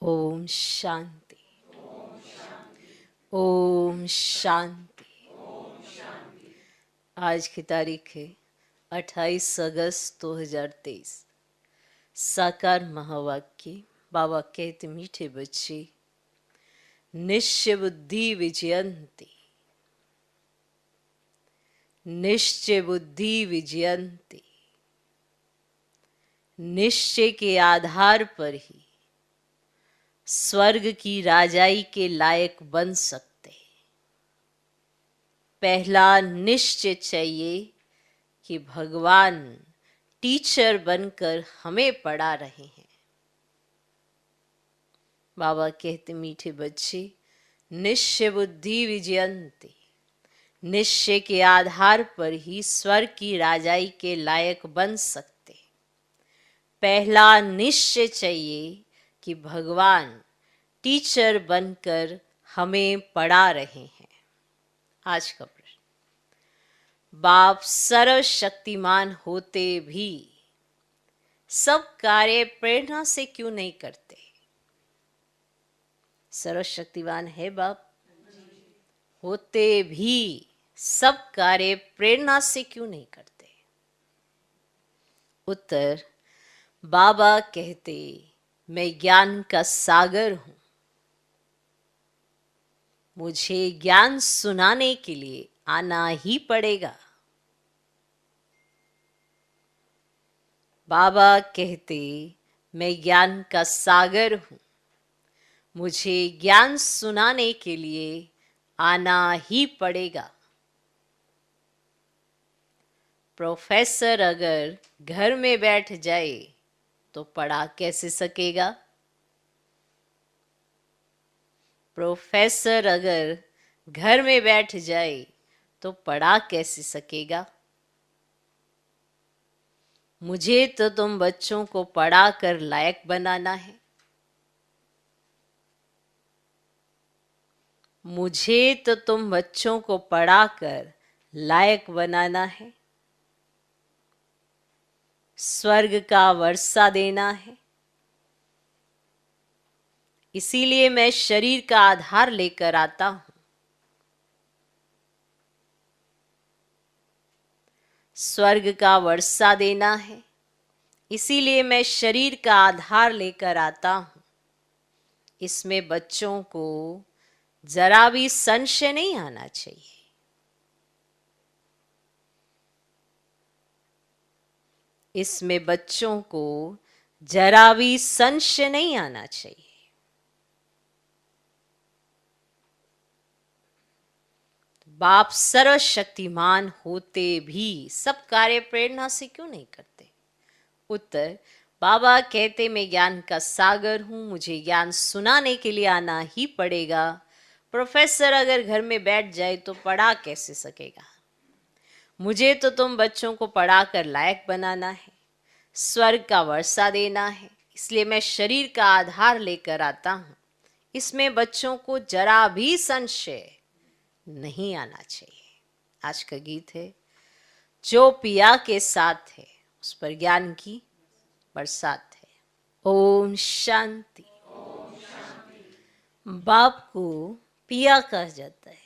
ओम शांति। ओम शांति। आज की तारीख है 28 अगस्त 2023। साकार महावाक्य। बाबा कहते मीठे बच्चे, निश्चय बुद्धि विजयंती, निश्चय बुद्धि विजयंती। निश्चय के आधार पर ही स्वर्ग की राजाई के लायक बन सकते। पहला निश्चय चाहिए कि भगवान टीचर बनकर हमें पढ़ा रहे हैं। बाबा कहते मीठे बच्चे, निश्चय बुद्धि विजयंती। निश्चय के आधार पर ही स्वर्ग की राजाई के लायक बन सकते। पहला निश्चय चाहिए कि भगवान टीचर बनकर हमें पढ़ा रहे हैं। आज का प्रश्न, बाप सर्वशक्तिमान होते भी सब कार्य प्रेरणा से क्यों नहीं करते? सर्वशक्तिमान है बाप, होते भी सब कार्य प्रेरणा से क्यों नहीं करते? उत्तर, बाबा कहते मैं ज्ञान का सागर हूं, मुझे ज्ञान सुनाने के लिए आना ही पड़ेगा। बाबा कहते मैं ज्ञान का सागर हूं, मुझे ज्ञान सुनाने के लिए आना ही पड़ेगा। प्रोफेसर अगर घर में बैठ जाए तो पढ़ा कैसे सकेगा? प्रोफेसर अगर घर में बैठ जाए तो पढ़ा कैसे सकेगा? मुझे तो तुम बच्चों को पढ़ा कर लायक बनाना है। मुझे तो तुम बच्चों को पढ़ाकर लायक बनाना है। स्वर्ग का वर्षा देना है। इसीलिए मैं शरीर का आधार लेकर आता हूं। स्वर्ग का वर्षा देना है, इसीलिए मैं शरीर का आधार लेकर आता हूं। इसमें बच्चों को जरा भी संशय नहीं आना चाहिए। इसमें बच्चों को जरा भी संशय नहीं आना चाहिए। बाप सर्वशक्तिमान होते भी सब कार्य प्रेरणा से क्यों नहीं करते? उत्तर, बाबा कहते मैं ज्ञान का सागर हूं, मुझे ज्ञान सुनाने के लिए आना ही पड़ेगा। प्रोफेसर अगर घर में बैठ जाए तो पढ़ा कैसे सकेगा? मुझे तो तुम बच्चों को पढ़ाकर लायक बनाना है। स्वर्ग का वर्षा देना है, इसलिए मैं शरीर का आधार लेकर आता हूं। इसमें बच्चों को जरा भी संशय नहीं आना चाहिए। आज का गीत है, जो पिया के साथ है उस पर ज्ञान की बरसात है। ओम शांति। बाप को पिया कहा जाता है।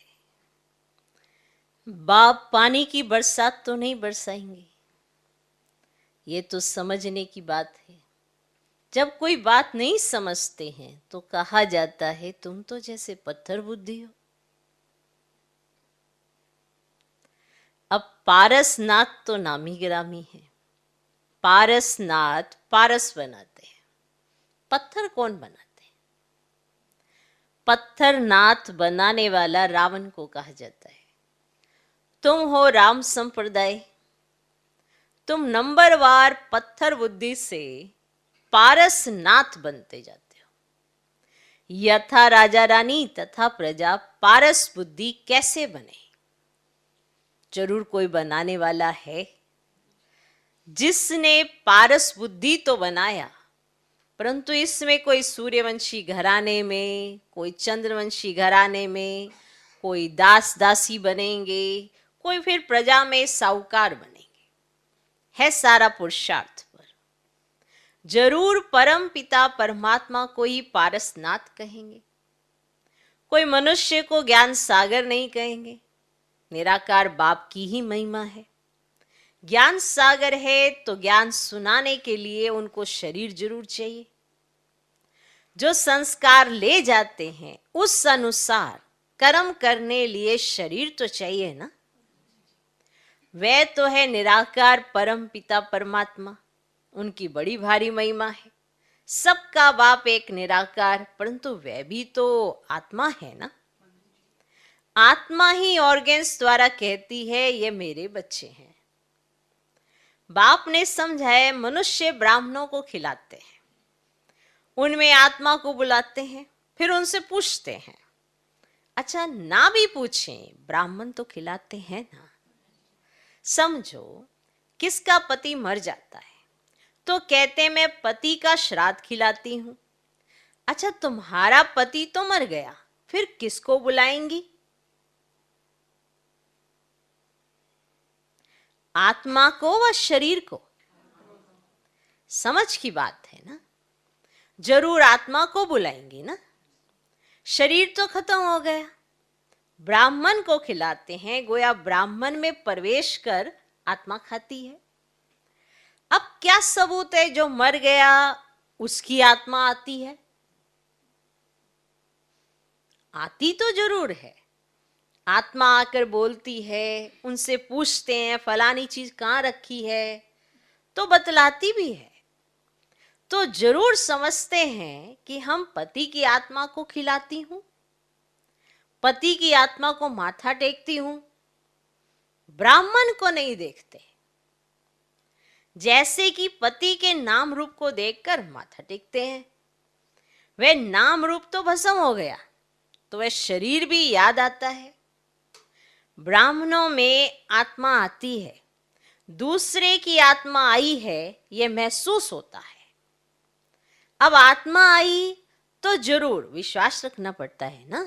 बाप पानी की बरसात तो नहीं बरसाएंगे, ये तो समझने की बात है। जब कोई बात नहीं समझते हैं तो कहा जाता है तुम तो जैसे पत्थर बुद्धि हो। अब पारसनाथ तो नामी गिरामी है। पारसनाथ पारस बनाते हैं, पत्थर कौन बनाते हैं? पत्थर नाथ बनाने वाला रावण को कहा जाता है। तुम हो राम संप्रदाय, तुम नंबरवार पत्थर बुद्धि से पारसनाथ बनते जाते हो। यथा राजा रानी तथा प्रजा पारस बुद्धि कैसे बने? जरूर कोई बनाने वाला है। जिसने पारस बुद्धि तो बनाया, परंतु इसमें कोई सूर्यवंशी घराने में, कोई चंद्रवंशी घराने में, कोई दास दासी बनेंगे, कोई फिर प्रजा में साहूकार बनेंगे। है सारा पुरुषार्थ पर। जरूर परम पिता परमात्मा को ही पारसनाथ कहेंगे, कोई मनुष्य को ज्ञान सागर नहीं कहेंगे। निराकार बाप की ही महिमा है। ज्ञान सागर है तो ज्ञान सुनाने के लिए उनको शरीर जरूर चाहिए। जो संस्कार ले जाते हैं उस अनुसार कर्म करने लिए शरीर तो चाहिए ना। वह तो है निराकार परम पिता परमात्मा, उनकी बड़ी भारी महिमा है। सबका बाप एक निराकार, परंतु वह भी तो आत्मा है ना। आत्मा ही ऑर्गेन्स द्वारा कहती है ये मेरे बच्चे हैं। बाप ने समझाया मनुष्य ब्राह्मणों को खिलाते हैं, उनमें आत्मा को बुलाते हैं, फिर उनसे पूछते हैं। अच्छा ना भी पूछें, ब्राह्मण तो खिलाते हैं ना। समझो किसका पति मर जाता है तो कहते मैं पति का श्राद्ध खिलाती हूं। अच्छा तुम्हारा पति तो मर गया, फिर किसको बुलाएंगी? आत्मा को व शरीर को? समझ की बात है ना। जरूर आत्मा को बुलाएंगी ना, शरीर तो खत्म हो गया। ब्राह्मण को खिलाते हैं, गोया ब्राह्मण में प्रवेश कर आत्मा खाती है। अब क्या सबूत है जो मर गया उसकी आत्मा आती है? आती तो जरूर है। आत्मा आकर बोलती है, उनसे पूछते हैं फलानी चीज कहाँ रखी है तो बतलाती भी है। तो जरूर समझते हैं कि हम पति की आत्मा को खिलाती हूं, पति की आत्मा को माथा टेकती हूं, ब्राह्मण को नहीं देखते। जैसे कि पति के नाम रूप को देखकर माथा टेकते हैं, वह नाम रूप तो भस्म हो गया तो वह शरीर भी याद आता है। ब्राह्मणों में आत्मा आती है, दूसरे की आत्मा आई है यह महसूस होता है। अब आत्मा आई तो जरूर विश्वास रखना पड़ता है ना।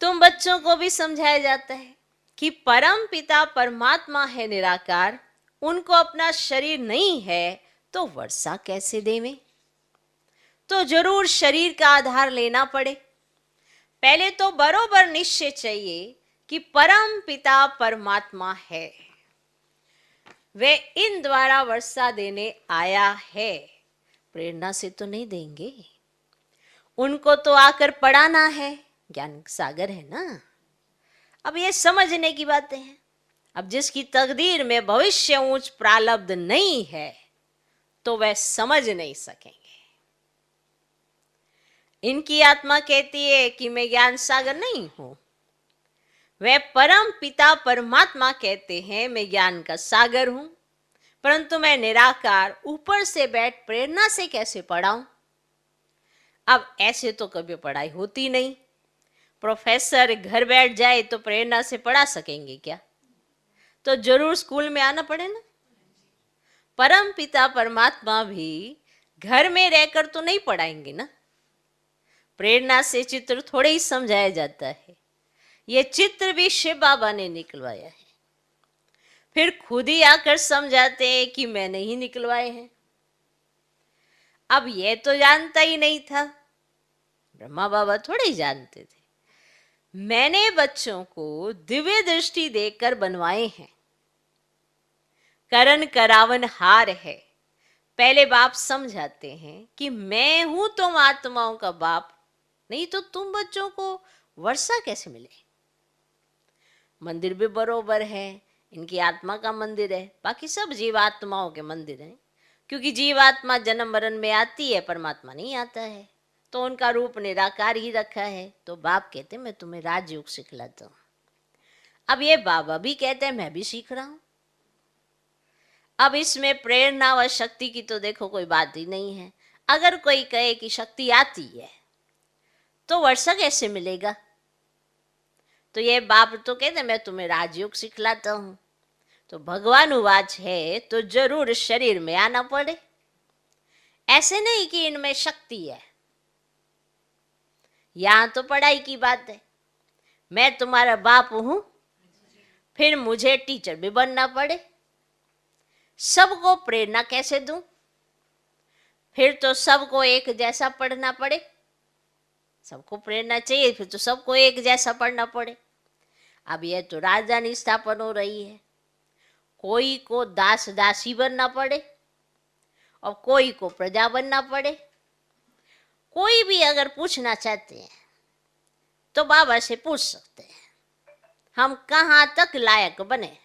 तुम बच्चों को भी समझाया जाता है कि परम पिता परमात्मा है निराकार, उनको अपना शरीर नहीं है तो वर्षा कैसे देवें? तो जरूर शरीर का आधार लेना पड़े। पहले तो बरोबर निश्चय चाहिए कि परम पिता परमात्मा है, वे इन द्वारा वर्षा देने आया है। प्रेरणा से तो नहीं देंगे, उनको तो आकर पढ़ाना है, ज्ञान सागर है ना। अब ये समझने की बातें हैं। अब जिसकी तकदीर में भविष्य ऊंच प्रारब्ध नहीं है तो वह समझ नहीं सकेंगे। इनकी आत्मा कहती है कि मैं ज्ञान सागर नहीं हूं, वह परम पिता परमात्मा कहते हैं मैं ज्ञान का सागर हूं, परंतु मैं निराकार ऊपर से बैठ प्रेरणा से कैसे पढ़ाऊं? अब ऐसे तो कभी पढ़ाई होती नहीं। प्रोफेसर घर बैठ जाए तो प्रेरणा से पढ़ा सकेंगे क्या? तो जरूर स्कूल में आना पड़े ना। परम पिता परमात्मा भी घर में रहकर तो नहीं पढ़ाएंगे ना। प्रेरणा से चित्र थोड़े ही समझाया जाता है। ये चित्र भी शिव बाबा ने निकलवाया है, फिर खुद ही आकर समझाते हैं कि मैंने ही निकलवाए हैं। अब ये तो जानता ही नहीं था, ब्रह्मा बाबा थोड़े ही जानते थे। मैंने बच्चों को दिव्य दृष्टि देकर बनवाए हैं। करण करावन हार है। पहले बाप समझाते हैं कि मैं हूं तुम आत्माओं का बाप, नहीं तो तुम बच्चों को वर्षा कैसे मिले? मंदिर भी बरोबर है, इनकी आत्मा का मंदिर है, बाकी सब जीवात्माओं के मंदिर हैं। क्योंकि जीवात्मा जन्म मरण में आती है, परमात्मा नहीं आता है, तो उनका रूप निराकार ही रखा है। तो बाप कहते मैं तुम्हें राजयोग सिखलाता हूं। अब ये बाबा भी कहते हैं मैं भी सीख रहा हूं। अब इसमें प्रेरणा व शक्ति की तो देखो कोई बात ही नहीं है। अगर कोई कहे कि शक्ति आती है तो वर्षा कैसे मिलेगा? तो ये बाप तो कहते मैं तुम्हें राजयोग सिखलाता हूं। तो भगवान उवाच है तो जरूर शरीर में आना पड़े। ऐसे नहीं कि इनमें शक्ति है। यहां तो पढ़ाई की बात है। मैं तुम्हारा बाप हूं, फिर मुझे टीचर भी बनना पड़े। सबको प्रेरणा कैसे दूं? फिर तो सबको एक जैसा पढ़ना पड़े। सबको प्रेरणा चाहिए, फिर तो सबको एक जैसा पढ़ना पड़े। अब यह तो राजधानी स्थापन हो रही है, कोई को दास दासी बनना पड़े और कोई को प्रजा बनना पड़े। कोई भी अगर पूछना चाहते हैं तो बाबा से पूछ सकते हैं, हम कहाँ तक लायक बने।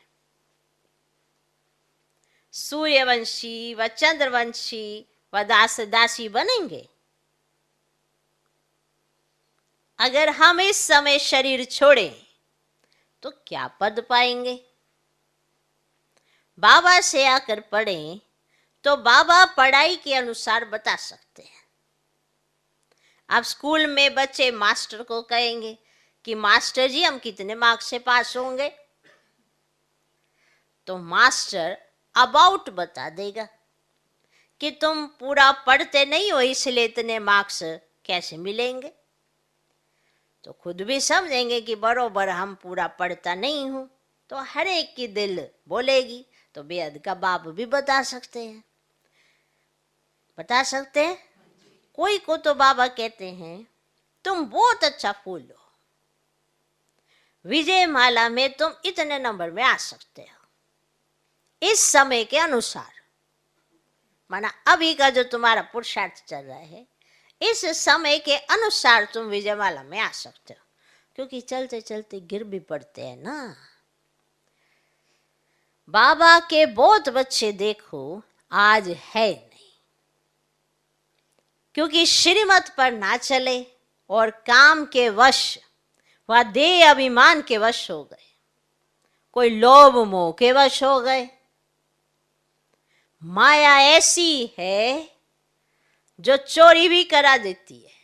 सूर्यवंशी व चंद्रवंशी व दास दासी बनेंगे अगर हम इस समय शरीर छोड़ें तो क्या पद पाएंगे? बाबा से आकर पढ़ें तो बाबा पढ़ाई के अनुसार बता सकते हैं। अब स्कूल में बच्चे मास्टर को कहेंगे कि मास्टर जी हम कितने मार्क्स से पास होंगे, तो मास्टर अबाउट बता देगा कि तुम पूरा पढ़ते नहीं हो इसलिए इतने मार्क्स कैसे मिलेंगे। तो खुद भी समझेंगे कि बरोबर हम पूरा पढ़ता नहीं हूं, तो हर एक की दिल बोलेगी। तो बेअद का बाप भी बता सकते हैं, बता सकते हैं। कोई को तो बाबा कहते हैं तुम बहुत अच्छा फूल हो, विजय माला में तुम इतने नंबर में आ सकते हो इस समय के अनुसार। माना अभी का जो तुम्हारा पुरुषार्थ चल रहा है, इस समय के अनुसार तुम विजयमाला में आ सकते हो, क्योंकि चलते चलते गिर भी पड़ते हैं ना। बाबा के बहुत बच्चे देखो आज है नहीं, क्योंकि श्रीमत पर ना चले और काम के वश व देह अभिमान के वश हो गए। कोई लोभ मोह के वश हो गए। माया ऐसी है जो चोरी भी करा देती है।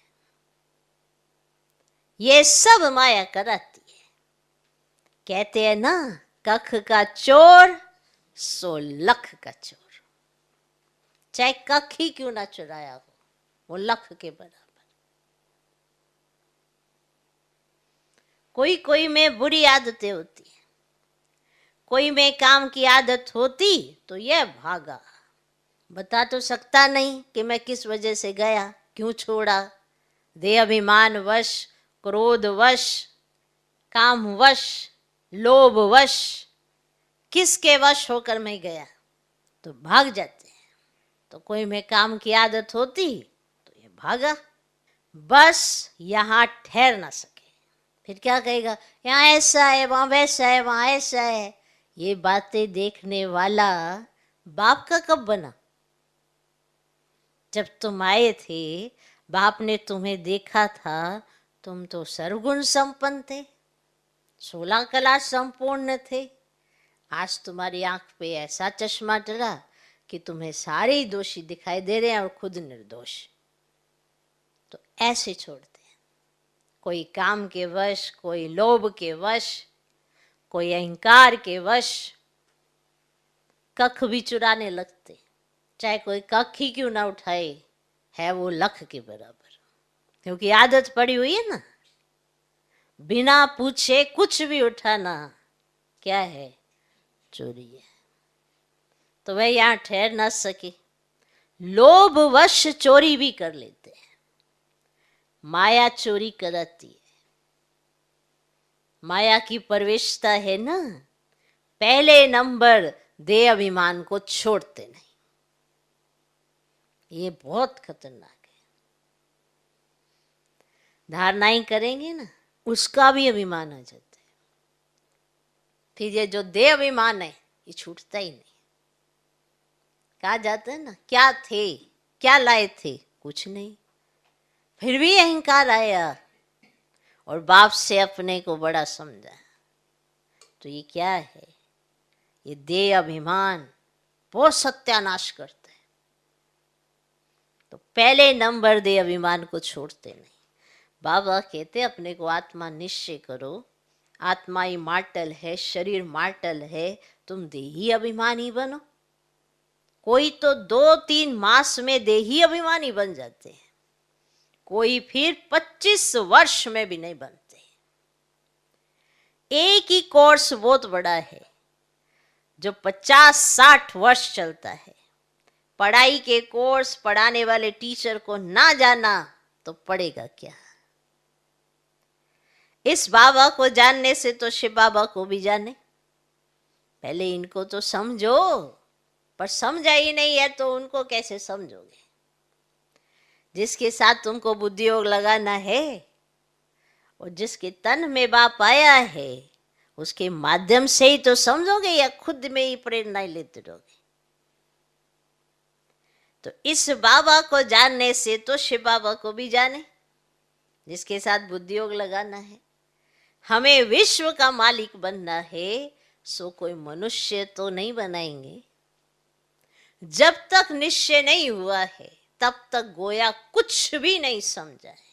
ये सब माया कराती है। कहते हैं ना, कख का चोर सो लख का चोर। चाहे कख ही क्यों ना चुराया हो, वो लख के बराबर। कोई कोई में बुरी आदतें होती है, कोई में काम की आदत होती तो यह भागा। बता तो सकता नहीं कि मैं किस वजह से गया, क्यों छोड़ा। देह अभिमान वश, क्रोध वश, काम वश, लोभ वश, किसके वश होकर मैं गया, तो भाग जाते हैं। तो कोई में काम की आदत होती तो ये भागा, बस यहाँ ठहर ना सके। फिर क्या कहेगा, यहाँ ऐसा है, वहां वैसा है, वहां ऐसा है। ये बातें देखने वाला बाप का कब बना? जब तुम आए थे, बाप ने तुम्हें देखा था, तुम तो सर्वगुण संपन्न थे, 16 कला संपूर्ण थे। आज तुम्हारी आंख पे ऐसा चश्मा डला कि तुम्हें सारे ही दोषी दिखाई दे रहे हैं और खुद निर्दोष। तो ऐसे छोड़ते हैं, कोई काम के वश, कोई लोभ के वश, कोई अहंकार के वश कख भी चुराने लगते। चाहे कोई कख ही क्यों ना उठाए, है वो लख के बराबर, क्योंकि आदत पड़ी हुई है ना। बिना पूछे कुछ भी उठाना क्या है? चोरी है। तो वह यहां ठहर ना सके, लोभवश चोरी भी कर लेते हैं। माया चोरी कराती है। माया की प्रवेशता है ना, पहले नंबर देह अभिमान को छोड़ते नहीं। ये बहुत खतरनाक है। धारणाएं करेंगे ना, उसका भी अभिमान आ जाता है। फिर ये जो देह अभिमान है ये छूटता ही नहीं। कहा जाता है ना, क्या थे, क्या लाए थे, कुछ नहीं, फिर भी अहंकार आया और बाप से अपने को बड़ा समझा। तो ये क्या है? ये देह अभिमान बहुत सत्यानाश करता है। तो पहले नंबर देह अभिमान को छोड़ते नहीं। बाबा कहते अपने को आत्मा निश्चय करो, आत्मा ही मार्टल है, शरीर मार्टल है, तुम देही अभिमानी बनो। कोई तो 2-3 मास में देही अभिमानी बन जाते हैं, कोई फिर 25 वर्ष में भी नहीं बनते। एक ही कोर्स बहुत बड़ा है, जो 50-60 वर्ष चलता है, पढ़ाई के कोर्स पढ़ाने वाले टीचर को ना जाना तो पढ़ेगा क्या। इस बाबा को जानने से तो शिव बाबा को भी जाने, पहले इनको तो समझो। पर समझा ही नहीं है तो उनको कैसे समझोगे। जिसके साथ तुमको बुद्धि योग लगाना है और जिसके तन में बाप आया है, उसके माध्यम से ही तो समझोगे, या खुद में ही प्रेरणा लेते रहोगे। तो इस बाबा को जानने से तो शिव बाबा को भी जाने, जिसके साथ बुद्धि योग लगाना है। हमें विश्व का मालिक बनना है, सो कोई मनुष्य तो नहीं बनाएंगे। जब तक निश्चय नहीं हुआ है तब तक गोया कुछ भी नहीं समझा है।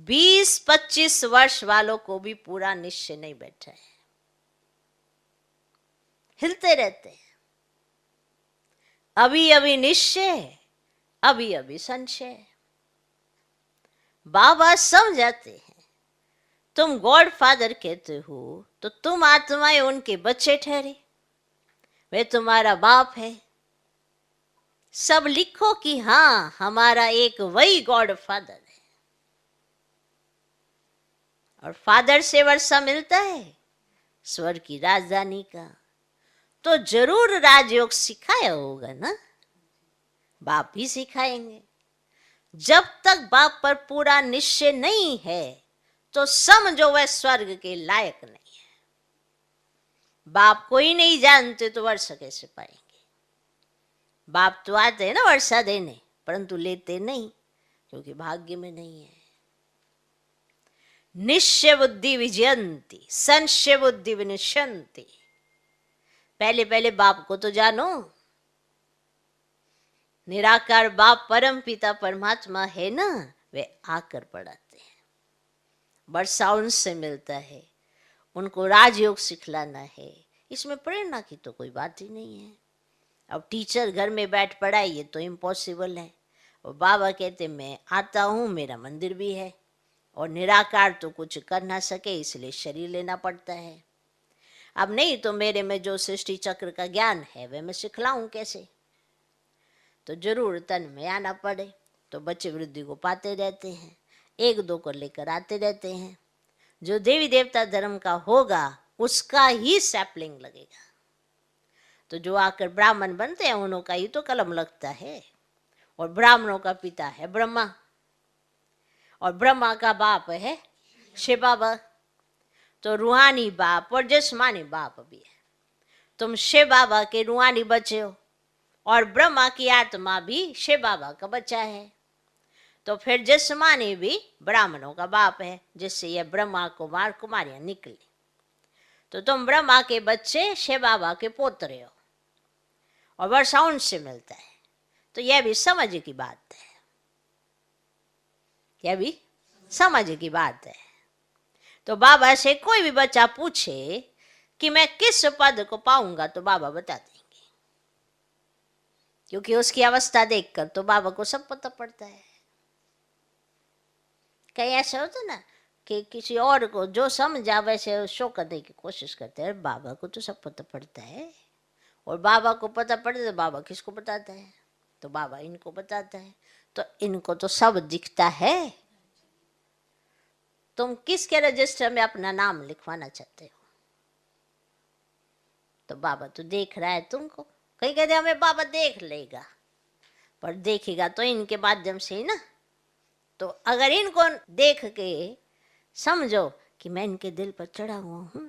20-25 वर्ष वालों को भी पूरा निश्चय नहीं बैठा है, हिलते रहते हैं। अभी अभी निश्चय, अभी अभी संशय। बाबा समझाते हैं, तुम गॉड फादर कहते हो तो तुम आत्माएं उनके बच्चे ठहरे, वे तुम्हारा बाप है। सब लिखो कि हाँ, हमारा एक वही गॉड फादर है। और फादर से वर्षा मिलता है स्वर्ग की राजधानी का, तो जरूर राजयोग सिखाया होगा ना, बाप ही सिखाएंगे। जब तक बाप पर पूरा निश्चय नहीं है तो समझो वह स्वर्ग के लायक नहीं है। बाप को ही नहीं जानते तो वर्षा कैसे पाएंगे। बाप तो आते हैं ना वर्षा देने, परंतु लेते नहीं, क्योंकि भाग्य में नहीं है। निश्चय बुद्धि विजयंती, संशय बुद्धि विनश्यंती। पहले पहले बाप को तो जानो। निराकार बाप परम पिता परमात्मा है ना, वे आकर पढ़ाते हैं। वर्षा उनसे मिलता है, उनको राजयोग सिखलाना है। इसमें प्रेरणा की तो कोई बात ही नहीं है। अब टीचर घर में बैठ पढ़ाइए तो इम्पॉसिबल है। और बाबा कहते मैं आता हूँ, मेरा मंदिर भी है, और निराकार तो कुछ कर ना सके, इसलिए शरीर लेना पड़ता है। अब नहीं तो मेरे में जो सृष्टि चक्र का ज्ञान है वह मैं सिखलाऊं कैसे, तो जरूर तन में आना पड़े। तो बच्चे वृद्धि को पाते रहते हैं, एक दो को लेकर आते रहते हैं। जो देवी देवता धर्म का होगा उसका ही सैपलिंग लगेगा। तो जो आकर ब्राह्मण बनते हैं उनका ही तो कलम लगता है। और ब्राह्मणों का पिता है ब्रह्मा, और ब्रह्मा का बाप है शिव बाबा। तो रूहानी बाप और जिस्मानी बाप भी है। तुम शिव बाबा के रूहानी बच्चे हो, और ब्रह्मा की आत्मा भी शिव बाबा का बच्चा है। तो फिर जिस्मानी भी ब्राह्मणों का बाप है, जिससे यह ब्रह्मा कुमार कुमारियां निकली। तो तुम ब्रह्मा के बच्चे शिव बाबा के पोतरे हो, और वर्षा उनसे मिलता है। तो यह भी समझ की बात है, यह भी समझ की बात है। तो बाबा से कोई भी बच्चा पूछे कि मैं किस पद को पाऊंगा, तो बाबा बता देंगे, क्योंकि उसकी अवस्था देखकर तो बाबा को सब पता पड़ता है। कहीं ऐसा होता ना कि किसी और को जो समझा वैसे शो करने की कोशिश करते हैं। बाबा को तो सब पता पड़ता है, और बाबा को पता पड़ता तो बाबा किसको बताता है, तो बाबा इनको बताता है। तो इनको तो सब दिखता है। तुम किसके रजिस्टर में अपना नाम लिखवाना चाहते हो, तो बाबा तो देख रहा है तुमको। कहीं कहते हमें बाबा देख लेगा, पर देखेगा तो इनके माध्यम से ही ना। तो अगर इनको देख के समझो कि मैं इनके दिल पर चढ़ा हुआ हूं,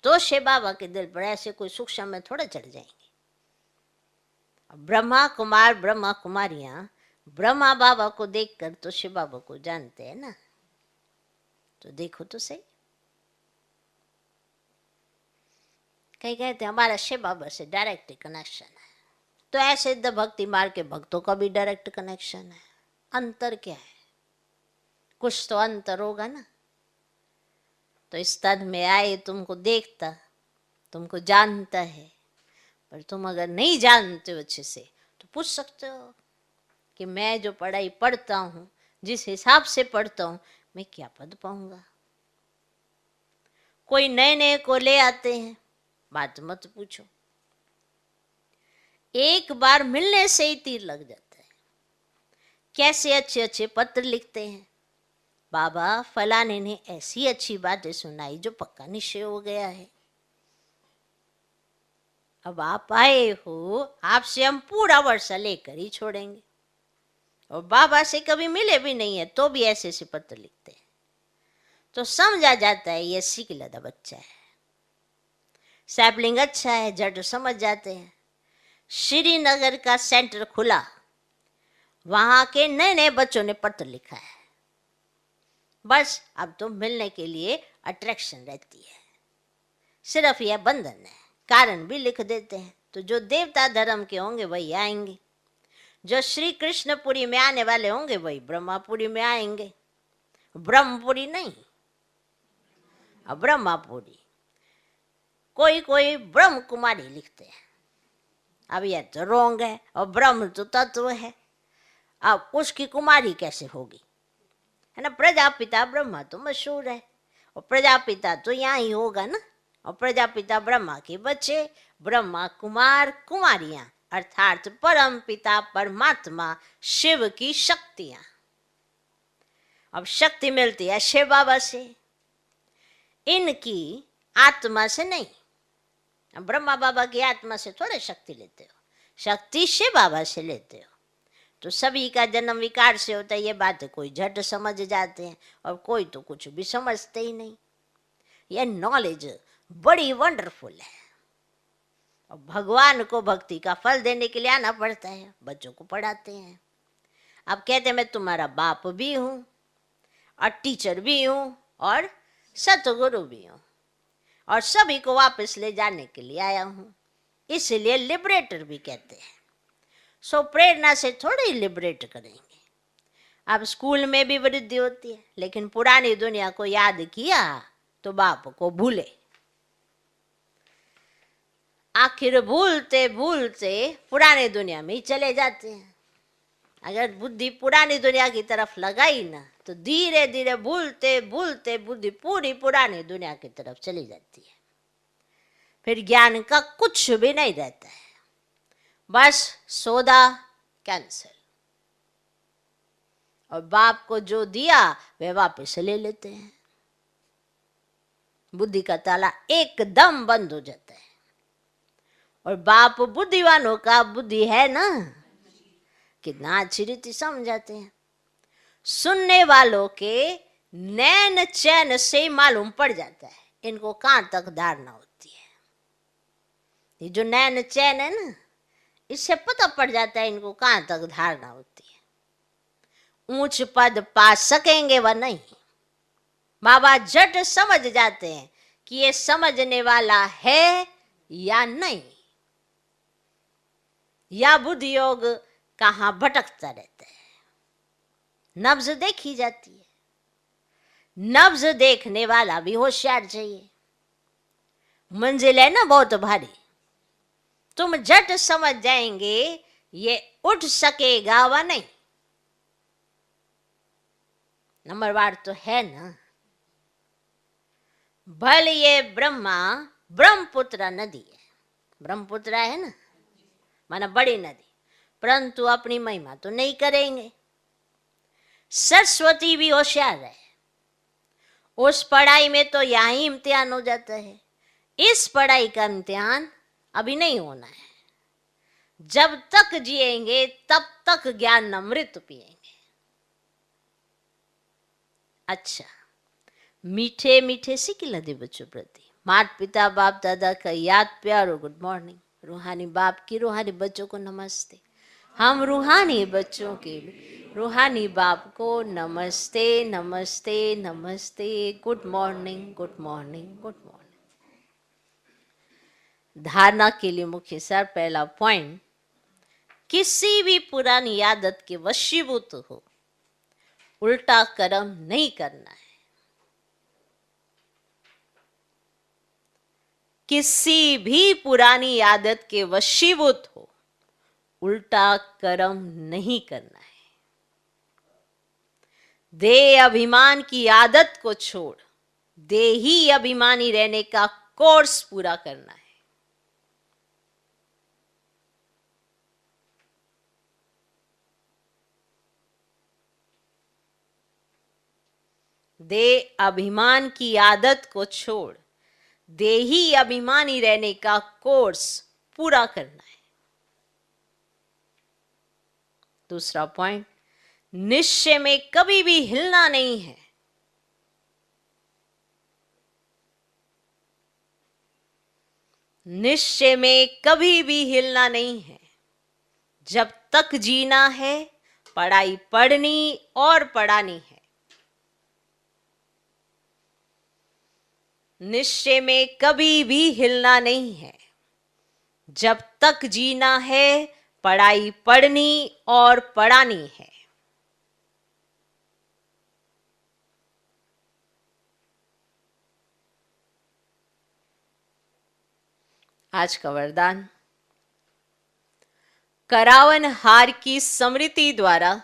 तो शिव बाबा के दिल पर ऐसे कोई सूक्ष्म में थोड़ा चढ़ जाएंगे। ब्रह्मा कुमार ब्रह्मा कुमारियां ब्रह्मा बाबा को देखकर तो शिव बाबा को जानते हैं ना। तो देखो तो सही। कहीं कहते हैं हमारा शिव बाबा से डायरेक्ट कनेक्शन है, तो ऐसे द भक्ति मार्ग के भक्तों का भी डायरेक्ट कनेक्शन है। अंतर क्या है, कुछ तो अंतर होगा ना। तो इस तन में आए तुमको देखता, तुमको जानता है, पर तुम अगर नहीं जानते हो अच्छे से तो पूछ सकते हो कि मैं जो पढ़ाई पढ़ता हूँ, जिस हिसाब से पढ़ता हूँ, मैं क्या पद पाऊंगा। कोई नए नए को ले आते हैं, बात मत पूछो। एक बार मिलने से ही तीर लग जाता है। कैसे अच्छे अच्छे पत्र लिखते हैं, बाबा फलाने ने ऐसी अच्छी बातें सुनाई जो पक्का निश्चय हो गया है। अब आप आए हो, आपसे हम पूरा वर्षा लेकर ही छोड़ेंगे। और बाबा से कभी मिले भी नहीं है तो भी ऐसे ऐसे पत्र लिखते हैं, तो समझा जाता है ये सीख लदा बच्चा है। सैपलिंग अच्छा है, झट समझ जाते हैं। श्रीनगर का सेंटर खुला, वहां के नए नए बच्चों ने पत्र लिखा है। बस अब तो मिलने के लिए अट्रैक्शन रहती है, सिर्फ यह बंधन है। कारण भी लिख देते हैं, तो जो देवता धर्म के होंगे वही आएंगे, जो श्री कृष्णपुरी में आने वाले होंगे वही ब्रह्मापुरी में आएंगे। ब्रह्मपुरी नहीं, अब ब्रह्मापुरी। कोई कोई ब्रह्म कुमारी लिखते हैं, अब यह तो रोंग है, और ब्रह्म तो तत्व है, अब उसकी कुमारी कैसे होगी, है ना। प्रजापिता ब्रह्मा तो मशहूर है, और प्रजापिता तो यहाँ ही होगा ना। और प्रजापिता ब्रह्मा के बच्चे, ब्रह्मा कुमार कुमारियां, अर्थात परम पिता परमात्मा शिव की शक्तियां। अब शक्ति मिलती है शिव बाबा से, इनकी आत्मा से नहीं। अब ब्रह्मा बाबा की आत्मा से थोड़े शक्ति लेते हो, शक्ति शिव बाबा से लेते हो। तो सभी का जन्म विकार से होता है, ये बात कोई झट समझ जाते हैं और कोई तो कुछ भी समझते ही नहीं। यह नॉलेज बड़ी वंडरफुल है, और भगवान को भक्ति का फल देने के लिए आना पड़ता है। बच्चों को पढ़ाते हैं, अब कहते हैं मैं तुम्हारा बाप भी हूँ और टीचर भी हूँ और सतगुरु भी हूँ, और सभी को वापस ले जाने के लिए आया हूँ, इसलिए लिबरेटर भी कहते हैं। सो प्रेरणा से थोड़े ही लिबरेट करेंगे। अब स्कूल में भी वृद्धि होती है, लेकिन पुरानी दुनिया को याद किया तो बाप को भूले। आखिर भूलते भूलते पुरानी दुनिया में ही चले जाते हैं। अगर बुद्धि पुरानी दुनिया की तरफ लगाई ना, तो धीरे धीरे भूलते भूलते बुद्धि पूरी पुरानी दुनिया की तरफ चली जाती है। फिर ज्ञान का कुछ भी नहीं रहता है, बस सौदा कैंसिल। और बाप को जो दिया वे वापस ले लेते हैं। बुद्धि का ताला एकदम बंद हो जाता है। और बाप बुद्धिवानों का बुद्धि है ना, कितना अच्छी रीति समझाते हैं। सुनने वालों के नैन चैन से मालूम पड़ जाता है इनको कहाँ तक धारणा होती है। ये जो नैन चैन है ना, इससे पता पड़ जाता है इनको कहाँ तक धारणा होती है। ऊंच पद पा सकेंगे व नहीं, बाबा झट समझ जाते हैं कि ये समझने वाला है या नहीं, या बुद्धि योग कहाँ भटकता रहता है। नब्ज देखी जाती है, नब्ज देखने वाला भी होशियार चाहिए। मंजिल है ना बहुत भारी, तुम झट समझ जाएंगे ये उठ सकेगा व नहीं। नंबरवार तो है ना। भले ये ब्रह्मा ब्रह्मपुत्र नदी है, ब्रह्मपुत्र है ना, माना बड़ी नदी, परंतु अपनी महिमा तो नहीं करेंगे। सरस्वती भी होशियार है, उस पढ़ाई में तो यहाँ ही इम्तिहान हो जाता है। इस पढ़ाई का इम्तिहान अभी नहीं होना है। जब तक जिएंगे तब तक ज्ञान अमृत पिएंगे। अच्छा, मीठे मीठे सिकिला दे बच्चों प्रति माता पिता बाप दादा का याद प्यार और गुड मॉर्निंग। रूहानी बाप की रूहानी बच्चों को नमस्ते। हम रूहानी बच्चों के रूहानी बाप को नमस्ते नमस्ते नमस्ते, good morning good morning good morning. धारणा के लिए मुख्य सार, पहला पॉइंट, किसी भी पुरानी आदत के वशीभूत हो उल्टा कर्म नहीं करना है। किसी भी पुरानी आदत के वशीभूत हो उल्टा कर्म नहीं करना है। देह अभिमान की आदत को छोड़ देही अभिमानी रहने का कोर्स पूरा करना है। दे अभिमान की आदत को छोड़, देही अभिमानी रहने का कोर्स पूरा करना है। दूसरा पॉइंट, निश्चय में कभी भी हिलना नहीं है। निश्चय में कभी भी हिलना नहीं है। जब तक जीना है, पढ़ाई पढ़नी और पढ़ानी है। निश्चय में कभी भी हिलना नहीं है। जब तक जीना है, पढ़ाई पढ़नी और पढ़ानी है। आज का वरदान, करावन हार की स्मृति द्वारा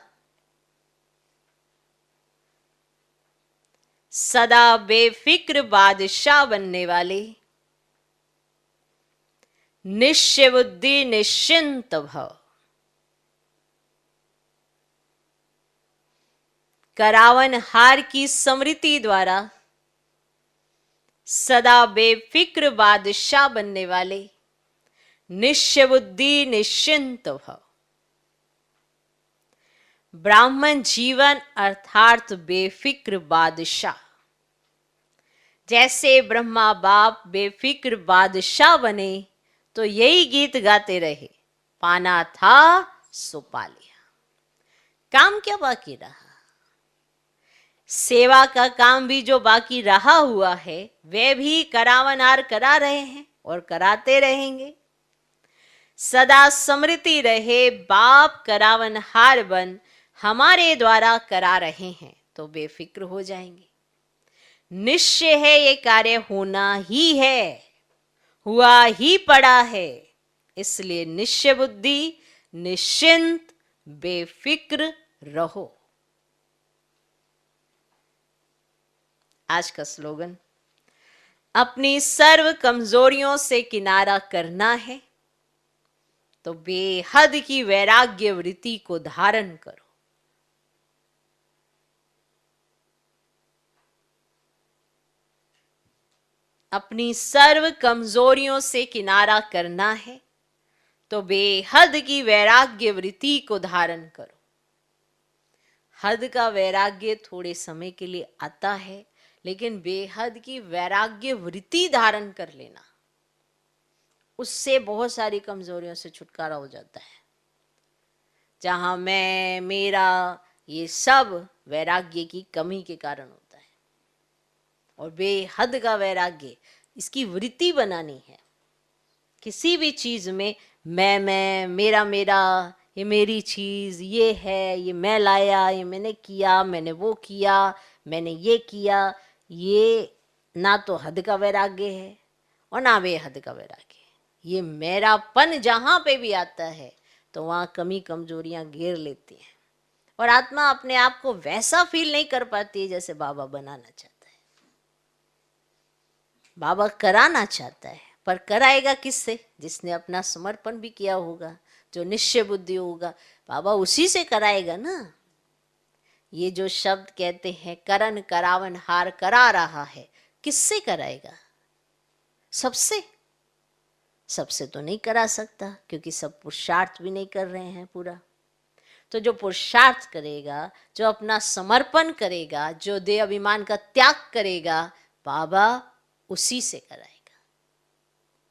सदा बेफिक्र बादशाह बनने वाले, निश्चय बुद्धि निश्चिंत भव। करावन हार की स्मृति द्वारा सदा बेफिक्र बादशाह बनने वाले, निश्चय बुद्धि निश्चिंत भव। ब्राह्मण जीवन अर्थात बेफिक्र बादशाह। जैसे ब्रह्मा बाप बेफिक्र बादशाह बने, तो यही गीत गाते रहे, पाना था सो पा लिया। काम क्या बाकी रहा? सेवा का काम भी जो बाकी रहा हुआ है, वे भी करावनहार करा रहे हैं और कराते रहेंगे। सदा स्मृति रहे, बाप करावनहार बन हमारे द्वारा करा रहे हैं, तो बेफिक्र हो जाएंगे। निश्चय है ये कार्य होना ही है, हुआ ही पड़ा है, इसलिए निश्चय बुद्धि निश्चिंत बेफिक्र रहो। आज का स्लोगन, अपनी सर्व कमजोरियों से किनारा करना है तो बेहद की वैराग्य वृत्ति को धारण करो। अपनी सर्व कमजोरियों से किनारा करना है तो बेहद की वैराग्य वृत्ति को धारण करो। हद का वैराग्य थोड़े समय के लिए आता है, लेकिन बेहद की वैराग्य वृत्ति धारण कर लेना, उससे बहुत सारी कमजोरियों से छुटकारा हो जाता है। जहां मैं, मेरा, ये सब वैराग्य की कमी के कारण होता है। और बेहद का वैराग्य, इसकी वृत्ति बनानी है। किसी भी चीज में मैं, मेरा मेरा, ये मेरी चीज, ये है, ये मैं लाया, ये मैंने किया, मैंने वो किया, मैंने ये किया, ये ना तो हद का वैराग्य है और ना बेहद का वैराग्य है। ये मेरापन जहां पे भी आता है तो वहां कमी कमजोरियां घेर लेती हैं और आत्मा अपने आप को वैसा फील नहीं कर पाती है जैसे बाबा बनाना चाहता है। बाबा कराना चाहता है, पर कराएगा किससे? जिसने अपना समर्पण भी किया होगा, जो निश्चय बुद्धि होगा, बाबा उसी से कराएगा ना। ये जो शब्द कहते हैं करन करावन हार करा रहा है, किससे कराएगा? सबसे? सबसे तो नहीं करा सकता, क्योंकि सब पुरुषार्थ भी नहीं कर रहे हैं पूरा। तो जो पुरुषार्थ करेगा, जो अपना समर्पण करेगा, जो देह अभिमान का त्याग करेगा, बाबा उसी से कराएगा।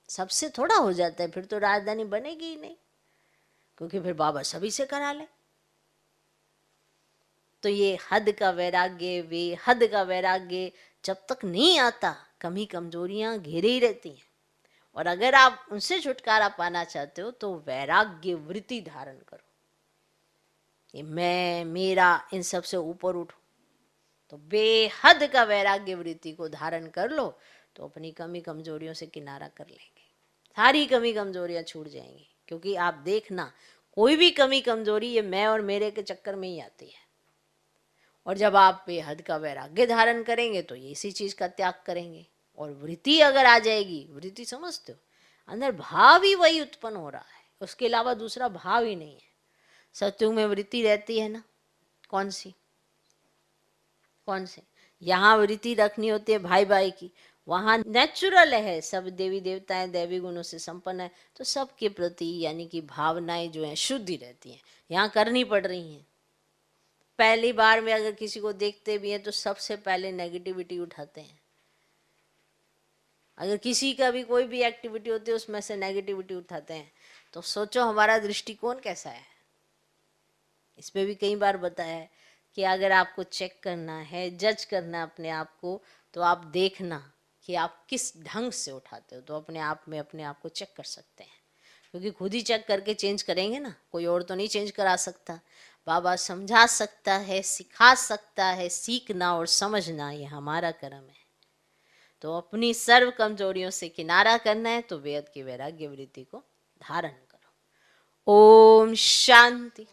सबसे थोड़ा हो जाता है, फिर तो राजधानी बनेगी ही नहीं, क्योंकि फिर बाबा सभी से करा ले। तो ये हद का वैराग्य, वे हद का वैराग्य जब तक नहीं आता, कमी कमजोरियां घेरे ही रहती हैं। और अगर आप उनसे छुटकारा पाना चाहते हो तो वैराग्य वृत्ति धारण करो। ये मैं, मेरा, इन सब से ऊपर उठो। तो बेहद का वैराग्य वृत्ति को धारण कर लो तो अपनी कमी कमजोरियों से किनारा कर लेंगे। सारी कमी कमजोरियां छूट जाएंगी। क्योंकि आप देखना, कोई भी कमी कमजोरी ये मैं और मेरे के चक्कर में ही आती है। और जब आप बेहद का वैराग्य धारण करेंगे तो ये इसी चीज का त्याग करेंगे। और वृत्ति अगर आ जाएगी, वृत्ति समझते हो, अंदर भाव ही वही उत्पन्न हो रहा है, उसके अलावा दूसरा भाव ही नहीं है। सत्युग में वृत्ति रहती है ना, कौन सी? यहाँ वृत्ति रखनी होती है भाई भाई की, वहाँ नेचुरल है, सब देवी देवताएं दैवी गुणों से संपन्न है, तो सबके प्रति यानी कि भावनाएं जो हैं शुद्ध ही रहती हैं, यहाँ करनी पड़ रही हैं। पहली बार में अगर किसी को देखते भी हैं तो सबसे पहले नेगेटिविटी उठाते हैं। अगर किसी का भी कोई भी एक्टिविटी होती है उसमें से नेगेटिविटी उठाते हैं, तो सोचो हमारा दृष्टिकोण कैसा है। इस पे भी कई बार बताया है कि अगर आपको चेक करना है, जज करना है अपने आप को, तो आप देखना कि आप किस ढंग से उठाते हो, तो अपने आप में अपने आप को चेक कर सकते हैं, क्योंकि खुद ही चेक करके चेंज करेंगे ना, कोई और तो नहीं चेंज करा सकता। बाबा समझा सकता है, सिखा सकता है, सीखना और समझना ये हमारा कर्म है। तो अपनी सर्व कमजोरियों से किनारा करना है तो वेद की वैराग्य वृत्ति को धारण करो। ओम शांति।